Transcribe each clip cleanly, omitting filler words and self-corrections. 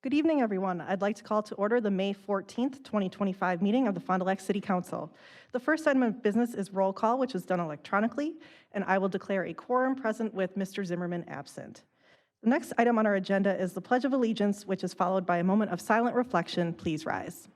Good evening, everyone. I'd like to call to order the May 14th, 2025 meeting of the Fond du Lac City Council. The first item of business is roll call, which is done electronically, and I will declare a quorum present with Mr. Zimmerman absent. The next item on our agenda is the Pledge of Allegiance, which is followed by a moment of silent reflection. Please rise.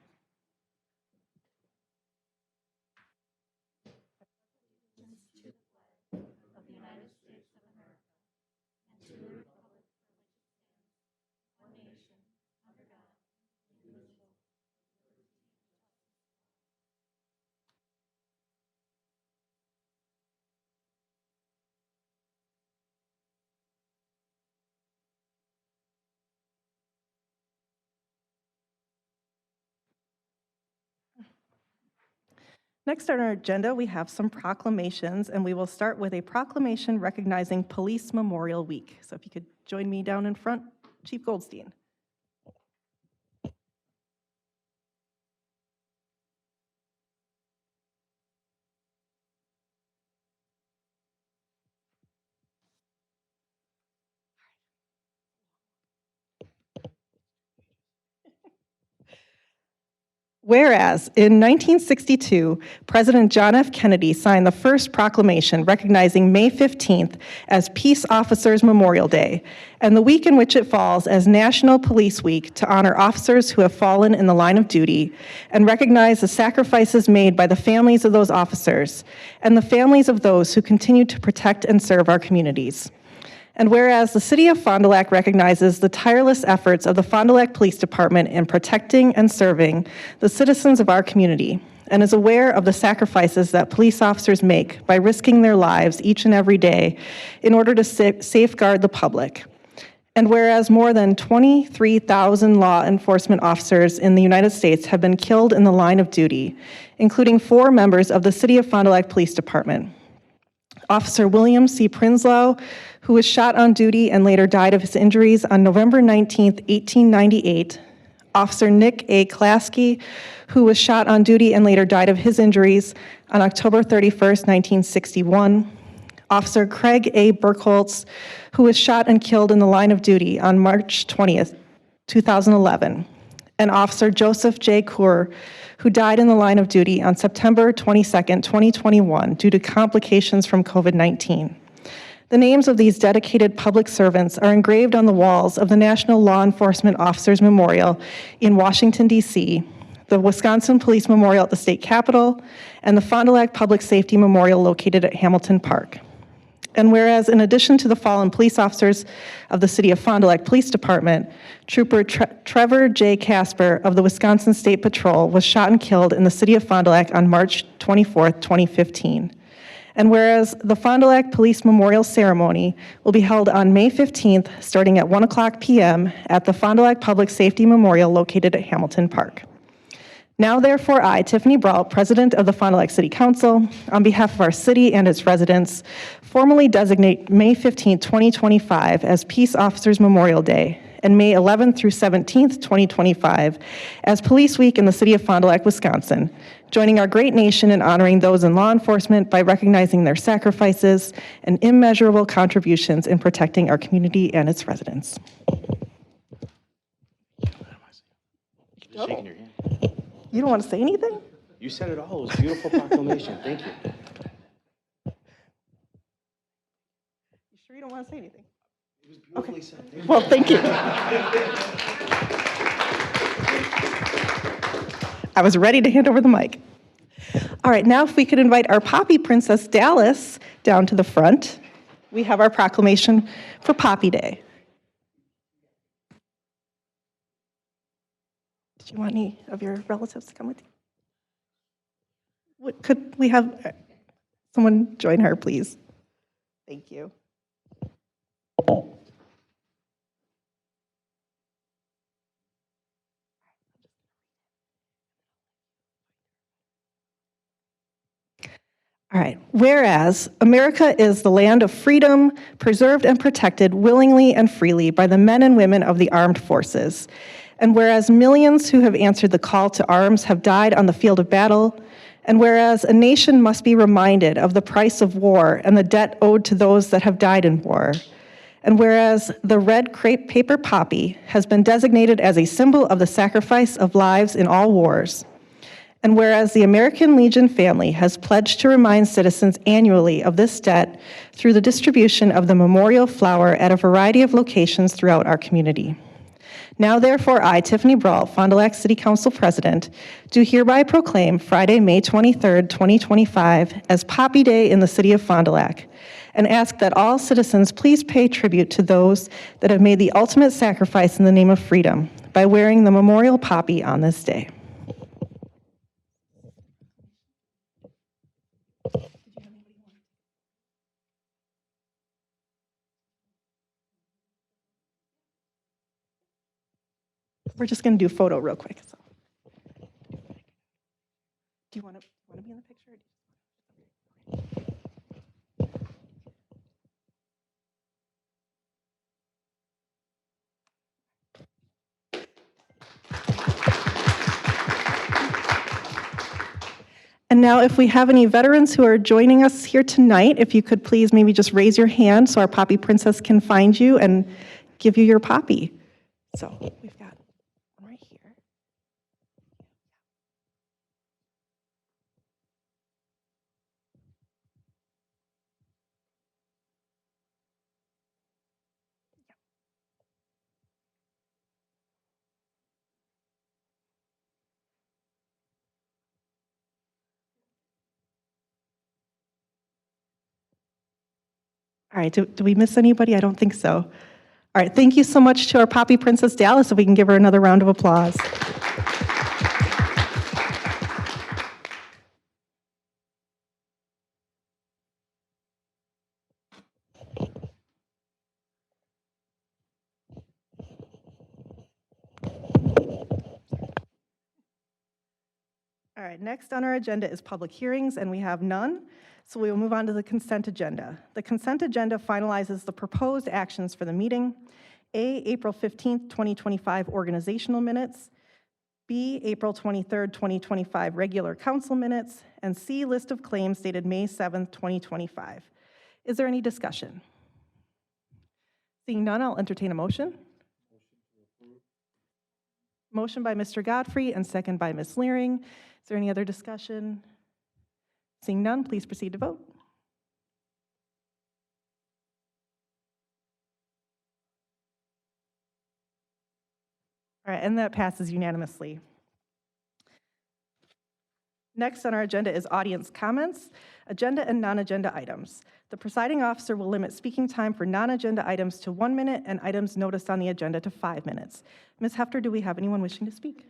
Next on our agenda, we have some proclamations, and we will start with a proclamation recognizing Police Memorial Week. So if you could join me down in front, Chief Goldstein. Whereas, in 1962, President John F. Kennedy signed the first proclamation recognizing May 15th as Peace Officers Memorial Day, and the week in which it falls as National Police Week to honor officers who have fallen in the line of duty and recognize the sacrifices made by the families of those officers and the families of those who continue to protect and serve our communities. And whereas the City of Fond du Lac recognizes the tireless efforts of the Fond du Lac Police Department in protecting and serving the citizens of our community, and is aware of the sacrifices that police officers make by risking their lives each and every day in order to safeguard the public. And whereas more than 23,000 law enforcement officers in the United States have been killed in the line of duty, including 4 members of the City of Fond du Lac Police Department. Officer William C. Prinsloo, who was shot on duty and later died of his injuries on November 19, 1898. Officer Nick A. Klasky, who was shot on duty and later died of his injuries on October 31, 1961. Officer Craig A. Burkholz, who was shot and killed in the line of duty on March 20, 2011. And Officer Joseph J. Coor, who died in the line of duty on September 22, 2021, due to complications from COVID-19. The names of these dedicated public servants are engraved on the walls of the National Law Enforcement Officers Memorial in Washington, D.C., the Wisconsin Police Memorial at the State Capitol, and the Fond du Lac Public Safety Memorial located at Hamilton Park. And whereas, in addition to the fallen police officers of the City of Fond du Lac Police Department, Trooper Trevor J. Casper of the Wisconsin State Patrol was shot and killed in the City of Fond du Lac on March 24, 2015. And whereas the Fond du Lac Police Memorial Ceremony will be held on May 15th, starting at 1:00 p.m. at the Fond du Lac Public Safety Memorial located at Hamilton Park. Now, therefore, I, Tiffany Brault, President of the Fond du Lac City Council, on behalf of our city and its residents, formally designate May 15, 2025 as Peace Officers Memorial Day, and May 11th through 17th, 2025 as Police Week in the City of Fond du Lac, Wisconsin, joining our great nation in honoring those in law enforcement by recognizing their sacrifices and immeasurable contributions in protecting our community and its residents. Just shaking your hand. You don't want to say anything? You said it all. It was a beautiful proclamation. Thank you. You sure you don't want to say anything? It was beautifully said. Thank you. Well, thank you. I was ready to hand over the mic. All right, now if we could invite our Poppy Princess Dallas down to the front. We have our proclamation for Poppy Day. Did you want any of your relatives to come with you? Could we have someone join her, please? Thank you. All right, whereas America is the land of freedom, preserved and protected willingly and freely by the men and women of the armed forces. And whereas millions who have answered the call to arms have died on the field of battle, and whereas a nation must be reminded of the price of war and the debt owed to those that have died in war, And whereas the red crepe paper poppy has been designated as a symbol of the sacrifice of lives in all wars, and whereas the American Legion family has pledged to remind citizens annually of this debt through the distribution of the memorial flower at a variety of locations throughout our community. Now therefore, I, Tiffany Brault, Fond du Lac City Council President, do hereby proclaim Friday, May 23rd, 2025 as Poppy Day in the city of Fond du Lac, and ask that all citizens please pay tribute to those that have made the ultimate sacrifice in the name of freedom by wearing the memorial poppy on this day. We're just going to do a photo real quick. So. Do you want to be in the picture? And now if we have any veterans who are joining us here tonight, if you could please maybe just raise your hand so our Poppy Princess can find you and give you your poppy. So we've got one right here. All right, do we miss anybody? I don't think so. All right, thank you so much to our Poppy Princess Dallas. If we can give her another round of applause. All right, next on our agenda is public hearings, and we have none. So we will move on to the consent agenda. The consent agenda finalizes the proposed actions for the meeting. A, April 15th, 2025 organizational minutes. B, April 23rd, 2025 regular council minutes. And C, list of claims dated May 7th, 2025. Is there any discussion? Seeing none, I'll entertain a motion. Motion by Mr. Godfrey and second by Ms. Leering. Is there any other discussion? Seeing none, please proceed to vote. All right, and that passes unanimously. Next on our agenda is audience comments, agenda and non-agenda items. The presiding officer will limit speaking time for non-agenda items to 1 minute and items noticed on the agenda to 5 minutes. Ms. Hefter, do we have anyone wishing to speak?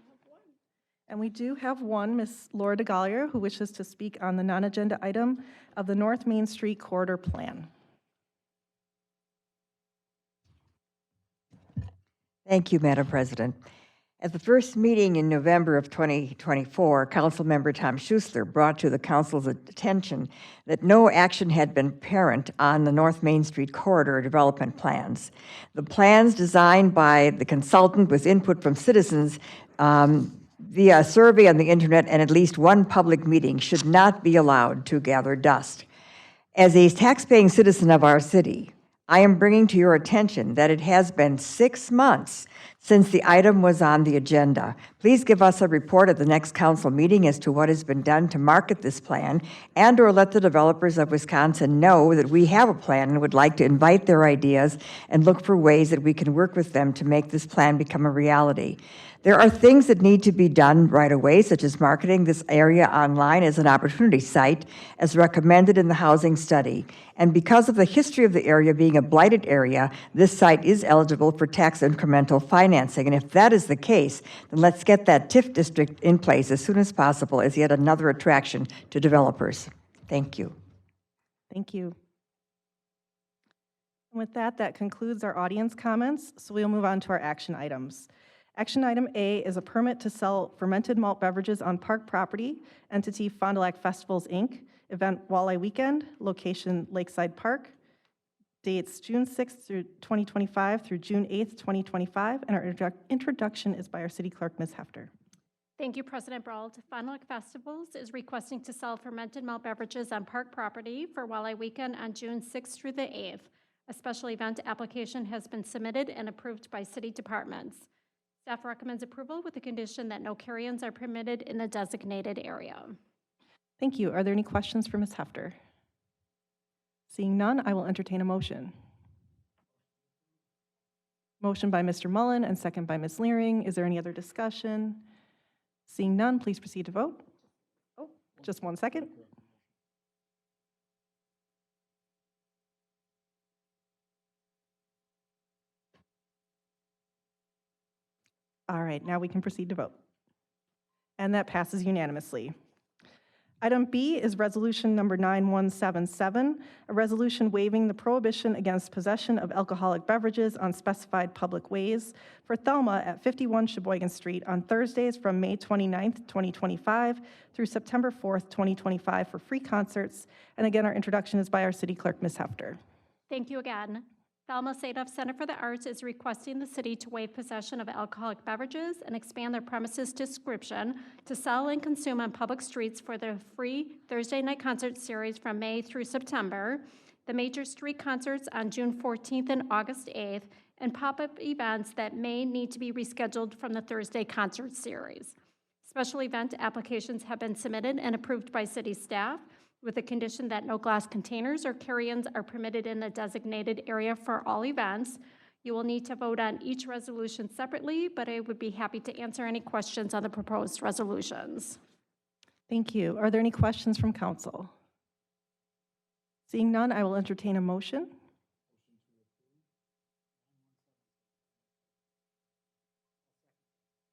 And we do have one, Ms. Laura DeGallier, who wishes to speak on the non-agenda item of the North Main Street Corridor Plan. Thank you, Madam President. At the first meeting in November of 2024, Councilmember Tom Schuessler brought to the Council's attention that no action had been apparent on the North Main Street Corridor development plans. The plans designed by the consultant with input from citizens via a survey on the internet and at least one public meeting should not be allowed to gather dust. As a taxpaying citizen of our city, I am bringing to your attention that it has been 6 months since the item was on the agenda. Please give us a report at the next council meeting as to what has been done to market this plan and/or let the developers of Wisconsin know that we have a plan and would like to invite their ideas and look for ways that we can work with them to make this plan become a reality. There are things that need to be done right away, such as marketing this area online as an opportunity site, as recommended in the housing study. And because of the history of the area being a blighted area, this site is eligible for tax incremental financing. And if that is the case, then let's get that TIF district in place as soon as possible as yet another attraction to developers. Thank you. Thank you. And with that, that concludes our audience comments, so we'll move on to our action items. Action item A is a permit to sell fermented malt beverages on park property, entity Fond du Lac Festivals, Inc., event Walleye Weekend, location Lakeside Park, dates June 6th through 2025 through June 8th, 2025, and our introduction is by our city clerk, Ms. Hefter. Thank you, President Brault. Fond du Lac Festivals is requesting to sell fermented malt beverages on park property for Walleye Weekend on June 6th through the 8th. A special event application has been submitted and approved by city departments. Staff recommends approval with the condition that no carry-ins are permitted in the designated area. Thank you. Are there any questions for Ms. Hefter? Seeing none, I will entertain a motion. Motion by Mr. Mullen and second by Ms. Leering. Is there any other discussion? Seeing none, please proceed to vote. Oh, just 1 second. All right, now we can proceed to vote. And that passes unanimously. Item B is Resolution Number 9177, a resolution waiving the prohibition against possession of alcoholic beverages on specified public ways for Thelma at 51 Sheboygan Street on Thursdays from May 29th, 2025 through September 4th, 2025 for free concerts. And again, our introduction is by our City Clerk, Ms. Hefter. Thank you again. Thelma Sadov Center for the Arts is requesting the city to waive possession of alcoholic beverages and expand their premises description to sell and consume on public streets for their free Thursday night concert series from May through September, the major street concerts on June 14th and August 8th, and pop-up events that may need to be rescheduled from the Thursday concert series. Special event applications have been submitted and approved by city staff, with the condition that no glass containers or carry-ins are permitted in the designated area for all events. You will need to vote on each resolution separately, but I would be happy to answer any questions on the proposed resolutions. Thank you. Are there any questions from council? Seeing none, I will entertain a motion.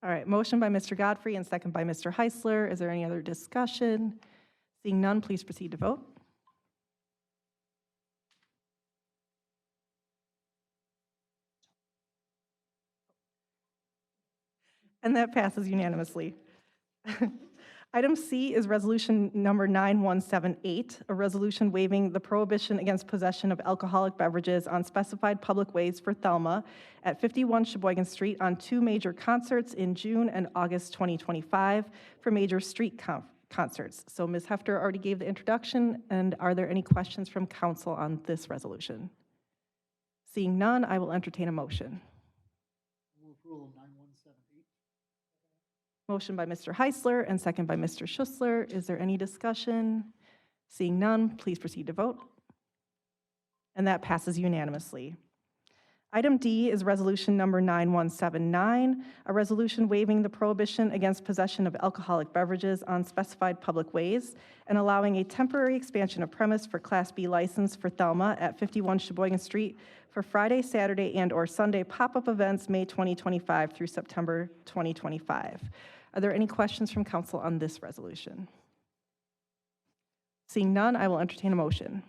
All right, motion by Mr. Godfrey and second by Mr. Heisler. Is there any other discussion? Seeing none, please proceed to vote. And that passes unanimously. Item C is Resolution Number 9178, a resolution waiving the prohibition against possession of alcoholic beverages on specified public ways for Thelma at 51 Sheboygan Street on 2 major concerts in June and August 2025 for major street concerts. So Ms. Hefter already gave the introduction, and are there any questions from council on this resolution? Seeing none, I will entertain a motion. Move approval of 9178. Motion by Mr. Heisler and second by Mr. Schussler. Is there any discussion? Seeing none, please proceed to vote. And that passes unanimously. Item D is Resolution Number 9179, a resolution waiving the prohibition against possession of alcoholic beverages on specified public ways and allowing a temporary expansion of premise for Class B license for Thelma at 51 Sheboygan Street for Friday, Saturday, and/or Sunday pop-up events May 2025 through September 2025. Are there any questions from council on this resolution? Seeing none, I will entertain a motion.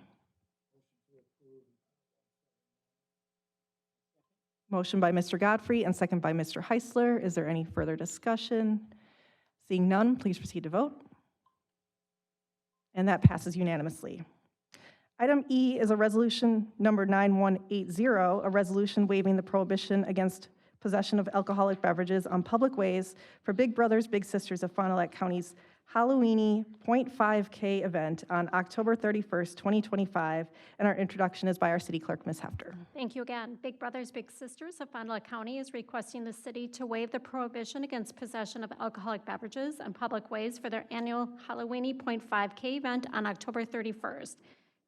Motion by Mr. Godfrey and second by Mr. Heisler. Is there any further discussion? Seeing none, please proceed to vote. And that passes unanimously. Item E is a resolution number 9180, a resolution waiving the prohibition against possession of alcoholic beverages on public ways for Big Brothers Big Sisters of Fond du Lac County's Halloweeny .5K event on October 31st, 2025, and our introduction is by our City Clerk, Ms. Hefter. Thank you again. Big Brothers Big Sisters of Fond du Lac County is requesting the city to waive the prohibition against possession of alcoholic beverages on public ways for their annual Halloweeny .5K event on October 31st.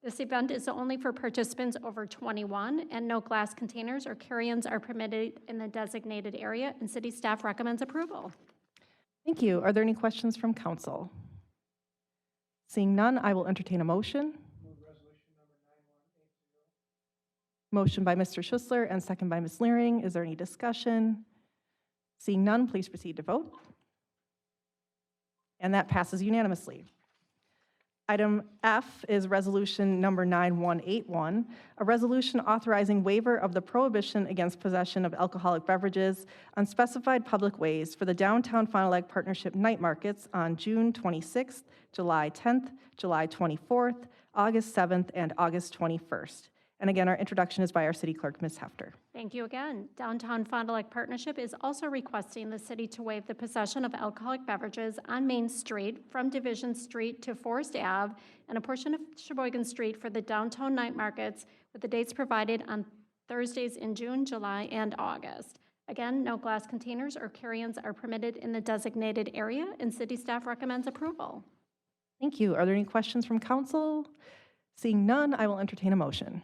This event is only for participants over 21, and no glass containers or carry-ins are permitted in the designated area, and city staff recommends approval. Thank you. Are there any questions from council? Seeing none, I will entertain a motion. Motion by Mr. Schussler and second by Ms. Leering. Is there any discussion? Seeing none, please proceed to vote. And that passes unanimously. Item F is Resolution Number 9181, a resolution authorizing waiver of the prohibition against possession of alcoholic beverages on specified public ways for the Downtown Fond du Lac Partnership Night Markets on June 26th, July 10th, July 24th, August 7th, and August 21st. And again, our introduction is by our City Clerk, Ms. Hefter. Thank you again. Downtown Fond du Lac Partnership is also requesting the city to waive the possession of alcoholic beverages on Main Street from Division Street to Forest Ave and a portion of Sheboygan Street for the downtown night markets with the dates provided on Thursdays in June, July, and August. Again, no glass containers or carry-ins are permitted in the designated area, and city staff recommends approval. Thank you. Are there any questions from council? Seeing none, I will entertain a motion.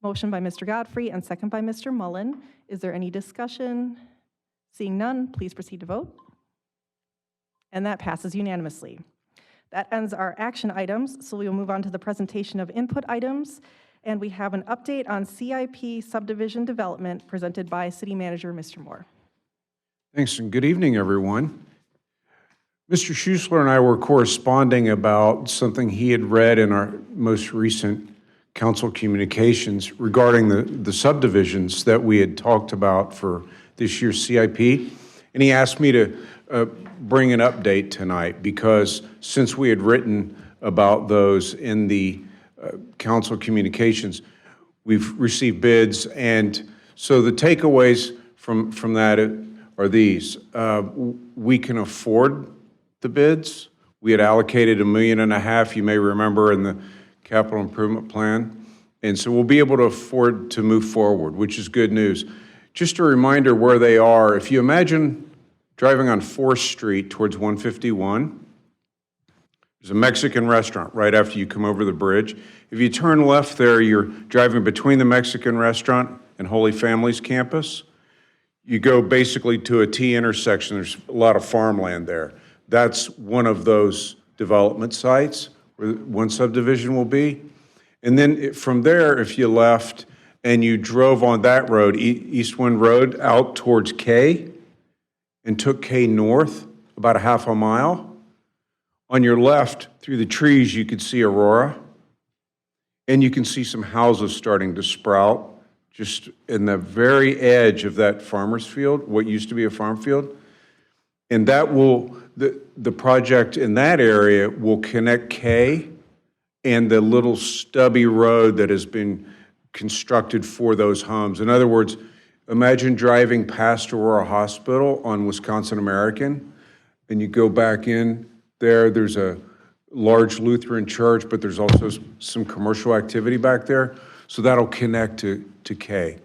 Motion by Mr. Godfrey and second by Mr. Mullen. Is there any discussion? Seeing none, please proceed to vote. And that passes unanimously. That ends our action items, so we will move on to the presentation of input items. And we have an update on CIP subdivision development presented by City Manager Mr. Moore. Thanks, and good evening, everyone. Mr. Schuessler and I were corresponding about something he had read in our most recent council communications regarding the subdivisions that we had talked about for this year's CIP. And he asked me to bring an update tonight because since we had written about those in the council communications, we've received bids. And so the takeaways from that are these. We can afford the bids. We had allocated $1.5 million, you may remember, in the capital improvement plan. And so we'll be able to afford to move forward, which is good news. Just a reminder where they are. If you imagine driving on 4th Street towards 151, there's a Mexican restaurant right after you come over the bridge. If you turn left there, you're driving between the Mexican restaurant and Holy Families campus. You go basically to a T intersection. There's a lot of farmland there. That's one of those development sites where one subdivision will be. And then from there, if you left and you drove on that road, East Wind Road, out towards K, and took K north about a half a mile, on your left, through the trees, you could see Aurora, and you can see some houses starting to sprout just in the very edge of that farmer's field, what used to be a farm field. And that will, the project in that area will connect K and the little stubby road that has been constructed for those homes. In other words, imagine driving past Aurora Hospital on Wisconsin American, and you go back in there, there's a large Lutheran church, but there's also some commercial activity back there. So that'll connect to K.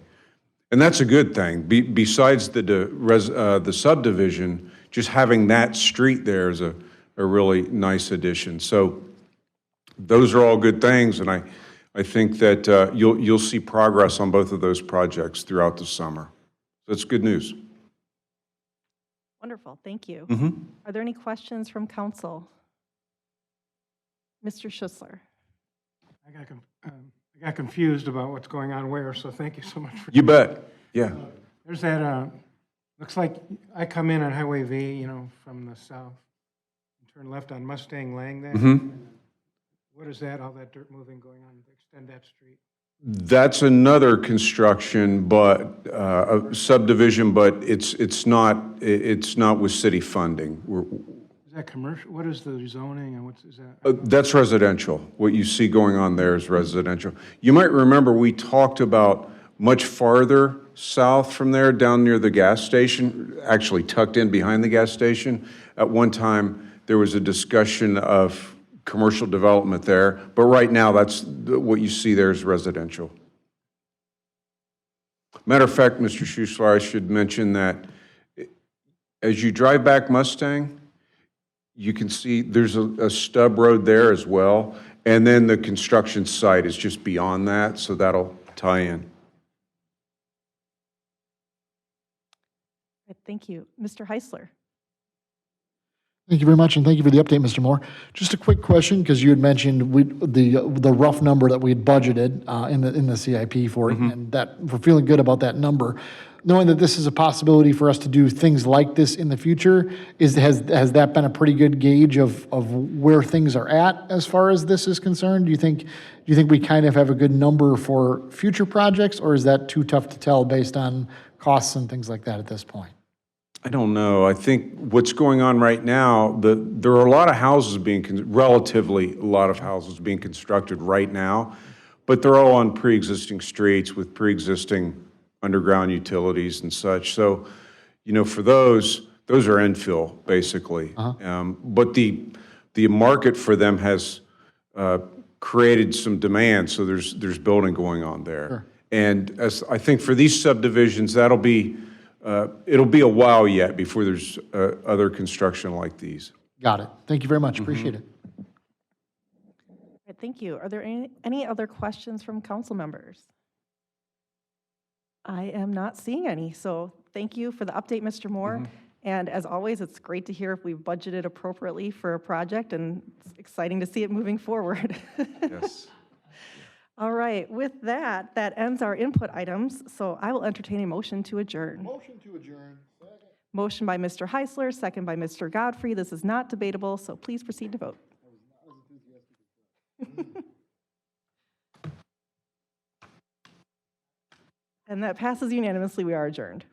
And that's a good thing. Besides the subdivision, just having that street there is a really nice addition. So those are all good things, and I think that you'll see progress on both of those projects throughout the summer. That's good news. Wonderful, thank you. Are there any questions from council? Mr. Schuessler. I got confused about what's going on where, so thank you so much for. You bet, yeah. There's that, looks like I come in on Highway V, from the south, and turn left on Mustang Lang there. What is that, all that dirt moving going on to extend that street? That's another construction, but a subdivision, but it's not with city funding. Is that commercial? What is the zoning and is that? That's residential. What you see going on there is residential. You might remember we talked about much farther south from there, down near the gas station, actually tucked in behind the gas station. At one time, there was a discussion of commercial development there, but right now, that's what you see there is residential. Matter of fact, Mr. Schuessler, I should mention that as you drive back Mustang, you can see there's a stub road there as well, and then the construction site is just beyond that, so that'll tie in. Thank you. Mr. Heisler. Thank you very much, and thank you for the update, Mr. Moore. Just a quick question, because you had mentioned the rough number that we had budgeted in the CIP for it, and that we're feeling good about that number. Knowing that this is a possibility for us to do things like this in the future, has that been a pretty good gauge of where things are at as far as this is concerned? Do you think we kind of have a good number for future projects, or is that too tough to tell based on costs and things like that at this point? I don't know. I think what's going on right now, there are a lot of houses relatively a lot of houses being constructed right now, but they're all on pre-existing streets with pre-existing underground utilities and such. So, for those are infill, basically. But the market for them has created some demand, so there's building going on there. And as I think for these subdivisions, it'll be a while yet before there's other construction like these. Got it. Thank you very much. Appreciate it. All right, thank you. Are there any other questions from council members? I am not seeing any, so thank you for the update, Mr. Moore. And as always, it's great to hear if we've budgeted appropriately for a project, and it's exciting to see it moving forward. Yes. All right, with that, that ends our input items, so I will entertain a motion to adjourn. Motion to adjourn. Motion by Mr. Heisler, second by Mr. Godfrey. This is not debatable, so please proceed to vote. And that passes unanimously. We are adjourned.